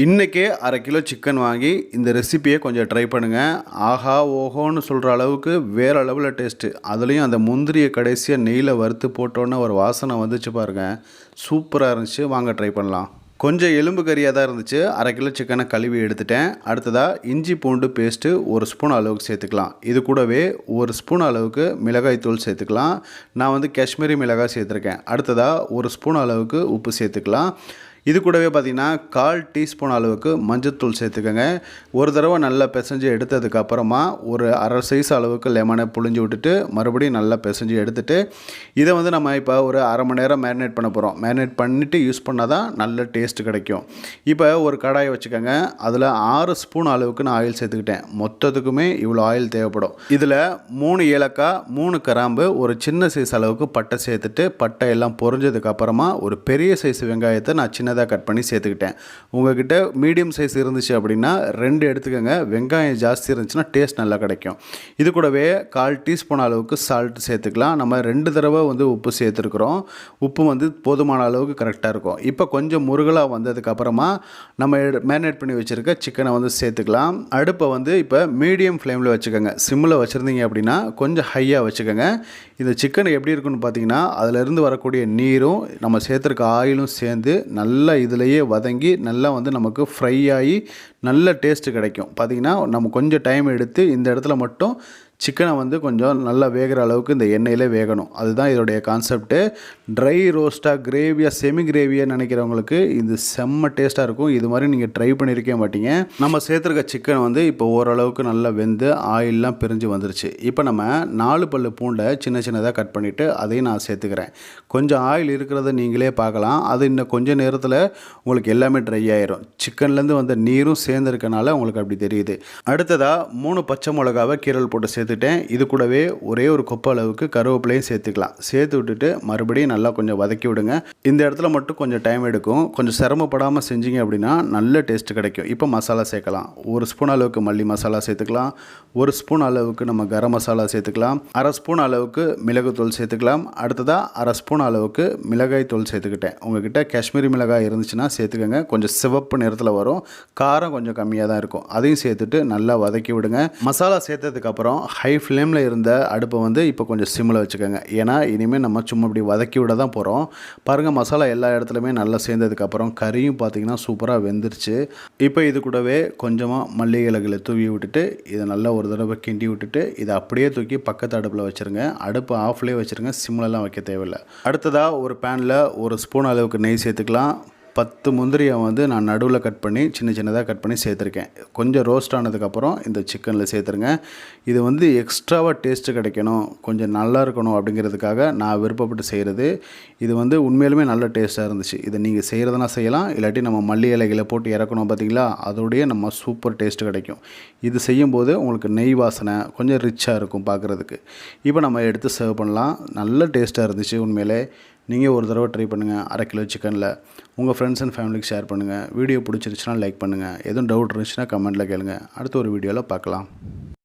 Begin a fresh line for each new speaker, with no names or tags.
இன்றைக்கே 1/2 kilo chicken வாங்கி இந்த ரெசிப்பியை கொஞ்சம் ட்ரை பண்ணுங்கள். ஆஹா ஓஹோன்னு சொல்கிற அளவுக்கு வேறு லெவலில் டேஸ்ட்டு. அதுலேயும் அந்த முந்திரியை கடைசியாக நெய்யில் வறுத்து போட்டோன்னே ஒரு வாசனை வந்துச்சு பாருங்கள். சூப்பராக இருந்துச்சு. வாங்க ட்ரை பண்ணலாம். கொஞ்சம் எலும்பு கறியாக தான் இருந்துச்சு. 1/2 கிலோ சிக்கனை கழுவி எடுத்துட்டேன். அடுத்ததாக இஞ்சி பூண்டு பேஸ்ட்டு 1 ஸ்பூன் அளவுக்கு சேர்த்துக்கலாம். இது கூடவே 1 ஸ்பூன் அளவுக்கு மிளகாய் தூள் சேர்த்துக்கலாம். நான் காஷ்மீரி மிளகாய் சேர்த்துருக்கேன். அடுத்ததாக 1 ஸ்பூன் அளவுக்கு உப்பு சேர்த்துக்கலாம். இது கூடவே பார்த்திங்கன்னா 1/4 டீஸ்பூன் அளவுக்கு மஞ்சள்தூள் சேர்த்துக்கோங்க. ஒரு தடவை நல்லா பிசைஞ்சு எடுத்ததுக்கப்புறமா ஒரு அரை சைஸ் அளவுக்கு லெமனை புழிஞ்சு விட்டுட்டு மறுபடியும் நல்லா பிசைஞ்சு எடுத்துகிட்டு இதை நம்ம இப்போ ஒரு அரை மணி நேரம் மேரினேட் பண்ண போகிறோம். மேரினேட் பண்ணிவிட்டு யூஸ் பண்ணால் தான் நல்ல டேஸ்ட்டு கிடைக்கும். இப்போ ஒரு கடாயை வச்சுக்கோங்க. அதில் 6 ஸ்பூன் அளவுக்கு நான் ஆயில் சேர்த்துக்கிட்டேன். மொத்தத்துக்குமே இவ்வளோ ஆயில் தேவைப்படும். இதில் 3 ஏலக்காய், 3 கிராம்பு, ஒரு சின்ன சைஸ் அளவுக்கு பட்டை சேர்த்துட்டு பட்டை எல்லாம் பொரிஞ்சதுக்கப்புறமா ஒரு பெரிய சைஸ் வெங்காயத்தை நான் சின்னதாக கட் பண்ணி சேர்த்துக்கிட்டேன். உங்கள்கிட்ட மீடியம் சைஸ் இருந்துச்சு அப்படின்னா 2 எடுத்துக்கோங்க. வெங்காயம் ஜாஸ்தி இருந்துச்சுன்னா டேஸ்ட் நல்லா கிடைக்கும். இது கூடவே 1/4 டீஸ்பூன் அளவுக்கு சால்ட் சேர்த்துக்கலாம். நம்ம 2 தடவை உப்பு சேர்த்துருக்குறோம். உப்பு போதுமான அளவுக்கு கரெக்டாக இருக்கும். இப்போ கொஞ்சம் முருகலாக வந்ததுக்கப்புறமா நம்ம மேரினேட் பண்ணி வச்சுருக்க சிக்கனை சேர்த்துக்கலாம். அடுப்பை இப்போ மீடியம் ஃப்ளேமில் வச்சுக்கோங்க. சிம்மில் வச்சுருந்தீங்க அப்படின்னா கொஞ்சம் ஹையாக வச்சுக்கோங்க. இந்த சிக்கன் எப்படி இருக்குன்னு பார்த்தீங்கன்னா அதிலிருந்து வரக்கூடிய நீரும் நம்ம சேர்த்துருக்க ஆயிலும் சேர்ந்து நல்லா இதிலேயே வதங்கி நல்லா நமக்கு ஃப்ரை ஆகி நல்ல டேஸ்ட்டு கிடைக்கும். பார்த்திங்கன்னா நம்ம கொஞ்சம் டைம் எடுத்து இந்த இடத்துல மட்டும் சிக்கனை கொஞ்சம் நல்லா வேகிற அளவுக்கு இந்த எண்ணெயிலே வேகணும். அதுதான் இதோடைய கான்செப்ட்டு. ட்ரை ரோஸ்ட்டாக கிரேவியாக செமி கிரேவியாக நினைக்கிறவங்களுக்கு இது செம்ம டேஸ்ட்டாக இருக்கும். இது மாதிரி நீங்கள் ட்ரை பண்ணியிருக்கே மாட்டீங்க. நம்ம சேர்த்துருக்க சிக்கன் இப்போ ஓரளவுக்கு நல்லா வெந்து ஆயிலெலாம் பிரிஞ்சு வந்துருச்சு. இப்போ நம்ம 4 பல்லு பூண்டை சின்ன சின்னதாக கட் பண்ணிவிட்டு அதையும் நான் சேர்த்துக்கிறேன். கொஞ்சம் ஆயில் இருக்கிறத நீங்களே பார்க்கலாம். அது இன்னும் கொஞ்சம் நேரத்தில் உங்களுக்கு எல்லாமே ட்ரை ஆயிரும். சிக்கன்லேருந்து வந்த நீரும் சேர்ந்துருக்கனால உங்களுக்கு அப்படி தெரியுது. அடுத்ததாக 3 பச்சை மிளகாவை கீரல் போட்டு சேர்த்துட்டேன். இது கூடவே ஒரே ஒரு கொப்பை அளவுக்கு கருவேப்பிலையும் சேர்த்துக்கலாம். சேர்த்து விட்டுட்டு மறுபடியும் நல்லா கொஞ்சம் வதக்கி விடுங்க. இந்த இடத்துல மட்டும் கொஞ்சம் டைம் எடுக்கும். கொஞ்சம் சிரமப்படாமல் செஞ்சீங்க அப்படின்னா நல்ல டேஸ்ட் கிடைக்கும். இப்போ மசாலா சேர்க்கலாம். 1 ஸ்பூன் அளவுக்கு மல்லி மசாலா சேர்த்துக்கலாம். 1 ஸ்பூன் அளவுக்கு நம்ம கரம் மசாலா சேர்த்துக்கலாம். 1/2 ஸ்பூன் அளவுக்கு மிளகுத்தூள் சேர்த்துக்கலாம். அடுத்ததாக 1/2 ஸ்பூன் அளவுக்கு மிளகாய் தூள் சேர்த்துக்கிட்டேன். உங்ககிட்ட காஷ்மீரி மிளகாய் இருந்துச்சுன்னா சேர்த்துக்கோங்க. கொஞ்சம் சிவப்பு நிறத்தில் வரும். காரம் கொஞ்சம் கம்மியாக தான் இருக்கும். அதையும் சேர்த்துட்டு நல்லா வதக்கி விடுங்க. மசாலா சேர்த்ததுக்கப்புறம் ஹை ஃப்ளேமில் இருந்த அடுப்பை இப்போ கொஞ்சம் சிம்மில் வச்சுக்கோங்க. ஏன்னா இனிமேல் நம்ம சும்மா இப்படி வதக்கி விட தான் போகிறோம். பாருங்கள், மசாலா எல்லா இடத்துலையுமே நல்லா சேர்ந்ததுக்கப்புறம் கறியும் பார்த்திங்கன்னா சூப்பராக வெந்துருச்சு. இப்போ இது கூடவே கொஞ்சமாக மல்லி இலைகளை தூவி விட்டுட்டு இதை நல்லா ஒரு தடவை கிண்டி விட்டுட்டு இதை அப்படியே தூக்கி பக்கத்து அடுப்பில் வச்சுருங்க. அடுப்பு ஆஃப்லேயே வச்சுருங்க. சிம்லலாம் வைக்க தேவையில்லை. அடுத்ததாக ஒரு பேனில் 1 ஸ்பூன் அளவுக்கு நெய் சேர்த்துக்கலாம். 10 முந்திரியை நான் நடுவில் கட் பண்ணி சின்ன சின்னதாக கட் பண்ணி சேர்த்துருக்கேன். கொஞ்சம் ரோஸ்ட் ஆனதுக்கப்புறம் இந்த சிக்கனில் சேர்த்துருங்க. இது எக்ஸ்ட்ராவாக டேஸ்ட்டு கிடைக்கணும், கொஞ்சம் நல்லா இருக்கணும் அப்படிங்கிறதுக்காக நான் விருப்பப்பட்டு செய்கிறது. இது உண்மையிலுமே நல்ல டேஸ்ட்டாக இருந்துச்சு. இதை நீங்கள் செய்கிறதுனா செய்யலாம். இல்லாட்டி நம்ம மல்லி இலைகளை போட்டு இறக்கணும் பார்த்திங்களா, அதோடைய நம்ம சூப்பர் டேஸ்ட்டு கிடைக்கும். இது செய்யும்போது உங்களுக்கு நெய் வாசனை கொஞ்சம் ரிச்சாக இருக்கும் பார்க்குறதுக்கு. இப்போ நம்ம எடுத்து சர்வ் பண்ணலாம். நல்ல டேஸ்ட்டாக இருந்துச்சு உண்மையிலே. நீங்கள் ஒரு தடவை ட்ரை பண்ணுங்கள். 1/2 கிலோ சிக்கனில் உங்கள் ஃப்ரெண்ட்ஸ் அண்ட் ஃபேமிலிக்கு ஷேர் பண்ணுங்கள். வீடியோ பிடிச்சிருச்சுன்னா லைக் பண்ணுங்கள். எதுவும் டவுட் இருந்துச்சுன்னா கமெண்ட்டில் கேளுங்கள். அடுத்த ஒரு வீடியோவில் பார்க்கலாம்.